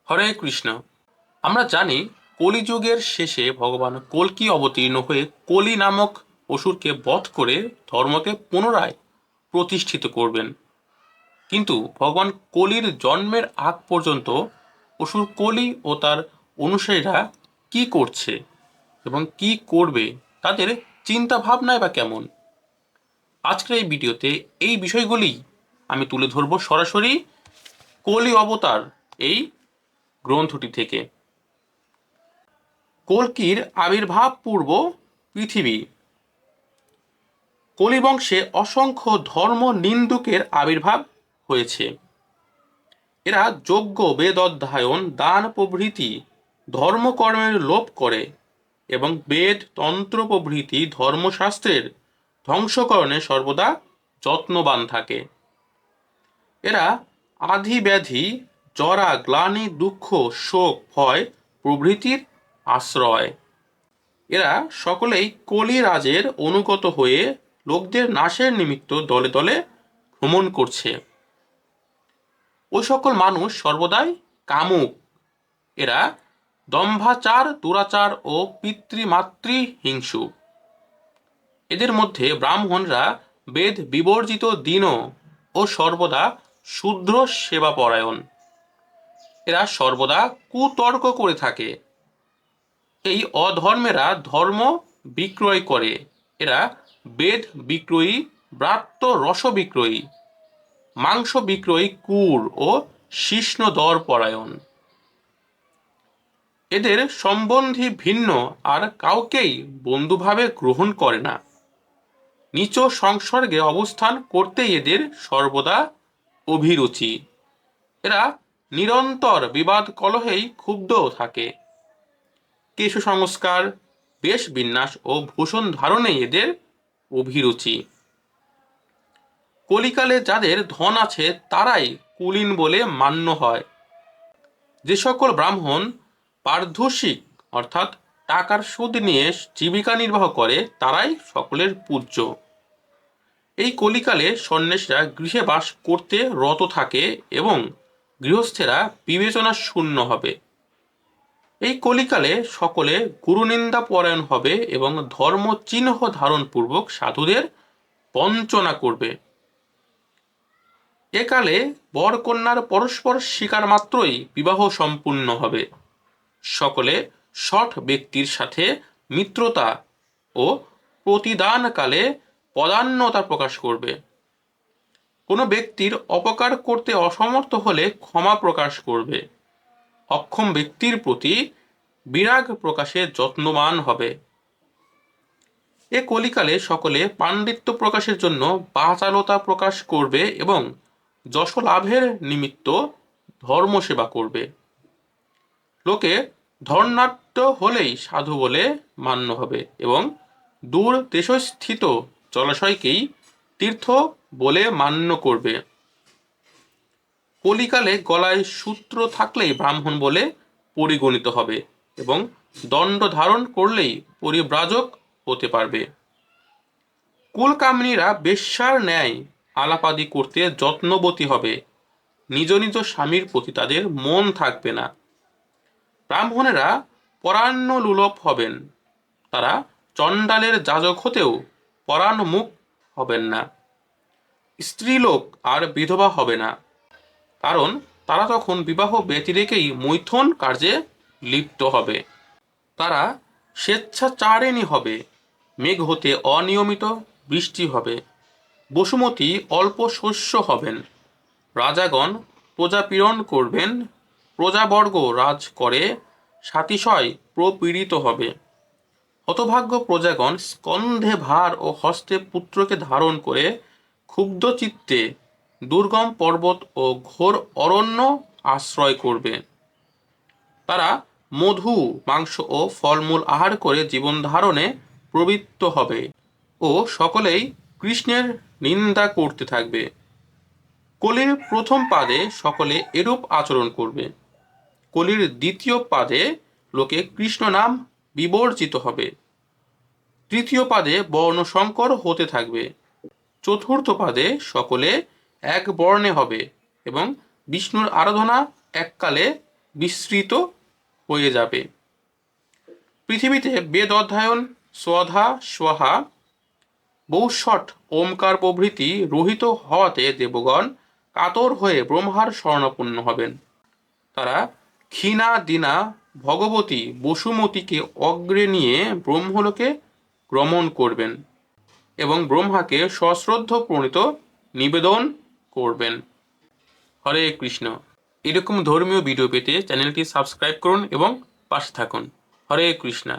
হরে কৃষ্ণ। আমরা জানি কলিযুগের শেষে ভগবান কল্কি অবতীর্ণ হয়ে কলি নামক অসুরকে বধ করে ধর্মকে পুনরায় প্রতিষ্ঠিত করবেন। কিন্তু ভগবান কলির জন্মের আগ পর্যন্ত অসুর কলি ও তার অনুসারীরা কি করছে এবং কি করবে, তাদের চিন্তা ভাবনায় বা কেমন, আজকের এই ভিডিওতে এই বিষয়গুলি আমি তুলে ধরব সরাসরি কলি অবতার এই গ্রন্থটি থেকে। কল্কির আবির্ভাব পূর্ব পৃথিবী। কলিবংশে অসংখ্য ধর্ম নিন্দুকের আবির্ভাব হয়েছে। এরা যজ্ঞ, বেদ অধ্যয়ন, দান প্রভৃতি ধর্মকর্মের লোপ করে এবং বেদ, তন্ত্র প্রভৃতি ধর্মশাস্ত্রের ধ্বংসকরণে সর্বদা যত্নবান থাকে। এরা আধি ব্যাধি, জরা, গ্লানি, দুঃখ, শোক, ভয় প্রভৃতির আশ্রয়। এরা সকলেই কলিরাজের অনুগত হয়ে লোকদের নাশের নিমিত্ত দলে দলে ভ্রমণ করছে। ওই সকল মানুষ সর্বদাই কামুক। এরা দম্ভাচার, দুরাচার ও পিতৃমাতৃ হিংসুক। এদের মধ্যে ব্রাহ্মণরা বেদ বিবর্জিত দীন ও সর্বদা শূদ্র সেবাপরায়ণ। এরা সর্বদা কুতর্ক করে থাকে। এই অধর্মেরা ধর্ম বিক্রয় করে। এরা বেদ বিক্রয়ী, ব্রাত্য রস বিক্রয়ী, মাংস বিক্রয়ী, কুর ও শিষ্ণ দর পরায়ণ। এদের সম্বন্ধী ভিন্ন আর কাউকেই বন্ধুভাবে গ্রহণ করে না। নীচ সংসর্গে অবস্থান করতেই এদের সর্বদা অভিরুচি। এরা নিরন্তর বিবাদ কলহেই ক্ষুব্ধ থাকে। কেশ সংস্কার, বেশ বিন্যাস ও ভূষণ ধারণেই এদের অভিরুচি। কলিকালে যাদের ধন আছে তারাই কুলীন বলে মান্য হয়। যে সকল ব্রাহ্মণ পারিতোষিক অর্থাৎ টাকার সুদ নিয়ে জীবিকা নির্বাহ করে তারাই সকলের পূজ্য। এই কলিকালে সন্ন্যাসীরা গৃহে বাস করতে রত থাকে এবং গৃহস্থেরা বিবেচনা শূন্য হবে। এই কলিকালে সকলে গুরুনিন্দা পরায়ণ হবে এবং ধর্ম চিহ্ন ধারণ পূর্বক সাধুদের বঞ্চনা করবে। একালে বর কন্যার পরস্পর স্বীকার মাত্রই বিবাহ সম্পূর্ণ হবে। সকলে সৎ ব্যক্তির সাথে মিত্রতা ও প্রতিদানকালে পদান্যতা প্রকাশ করবে। কোনো ব্যক্তির অপকার করতে অসমর্থ হলে ক্ষমা প্রকাশ করবে। অক্ষম ব্যক্তির প্রতি বিরাগ প্রকাশে যত্নবান হবে। এ কলিকালে সকলে পাণ্ডিত্য প্রকাশের জন্য বাচালতা প্রকাশ করবে এবং যশ লাভের নিমিত্ত ধর্ম সেবা করবে। লোকে ধর্নাঢ্য হলেই সাধু বলে মান্য হবে এবং দূর দেশস্থিত জলাশয়কেই তীর্থ বলে মান্য করবে। কলিকালে গলায় সূত্র থাকলেই ব্রাহ্মণ বলে পরিগণিত হবে এবং দণ্ড ধারণ করলেই পরিব্রাজক হতে পারবে। কুলকামিনীরা বেশ্যার ন্যায় আলাপাদি করতে যত্নবতী হবে। নিজ নিজ স্বামীর প্রতি তাদের মন থাকবে না। ব্রাহ্মণেরা পরান্নলোলুপ হবেন। তারা চণ্ডালের যাজক হতেও পরান্নমুখ হবেন না। স্ত্রীলোক আর বিধবা হবে না, কারণ তারা তখন বিবাহ ব্যতিরেকেই মৈথুন কার্যে লিপ্ত হবে। তারা স্বেচ্ছাচারিণী হবে। মেঘ হতে অনিয়মিত বৃষ্টি হবে। বসুমতী অল্প শস্য হবেন। রাজাগণ প্রজাপীড়ন করবেন। প্রজাবর্গ রাজ করে সাতিশয় প্রপীড়িত হবে। হতভাগ্য প্রজাগণ স্কন্ধে ভার ও হস্তে পুত্রকে ধারণ করে ক্ষুব্ধ চিত্তে দুর্গম পর্বত ও ঘোর অরণ্য আশ্রয় করবে। তারা মধু, মাংস ও ফলমূল আহার করে জীবন ধারণে প্রবৃত্ত হবে ও সকলেই কৃষ্ণের নিন্দা করতে থাকবে। কলির প্রথম পাদে সকলে এরূপ আচরণ করবে। কলির দ্বিতীয় পাদে লোকে কৃষ্ণ নাম বিবর্জিত হবে। তৃতীয় পাদে বর্ণসংকর হতে থাকবে। চতুর্থ পাদে সকলে এক বর্ণে হবে এবং বিষ্ণুর আরাধনা এককালে বিস্তৃত হয়ে যাবে। পৃথিবীতে বেদ অধ্যয়ন, স্বধা স্বহা, বহুষট, ওমকার প্রভৃতি রহিত হওয়াতে দেবগণ কাতর হয়ে ব্রহ্মার শরণাপন্ন হবেন। তারা ক্ষীণা দীনা ভগবতী বসুমতীকে অগ্রে নিয়ে ব্রহ্মলোকে গমন করবেন এবং ব্রহ্মাকে সশ্রদ্ধ প্রণীত নিবেদন করবেন। হরে কৃষ্ণ। এরকম ধর্মীয় ভিডিও পেতে চ্যানেলটি সাবস্ক্রাইব করুন এবং পাশে থাকুন। হরে কৃষ্ণ।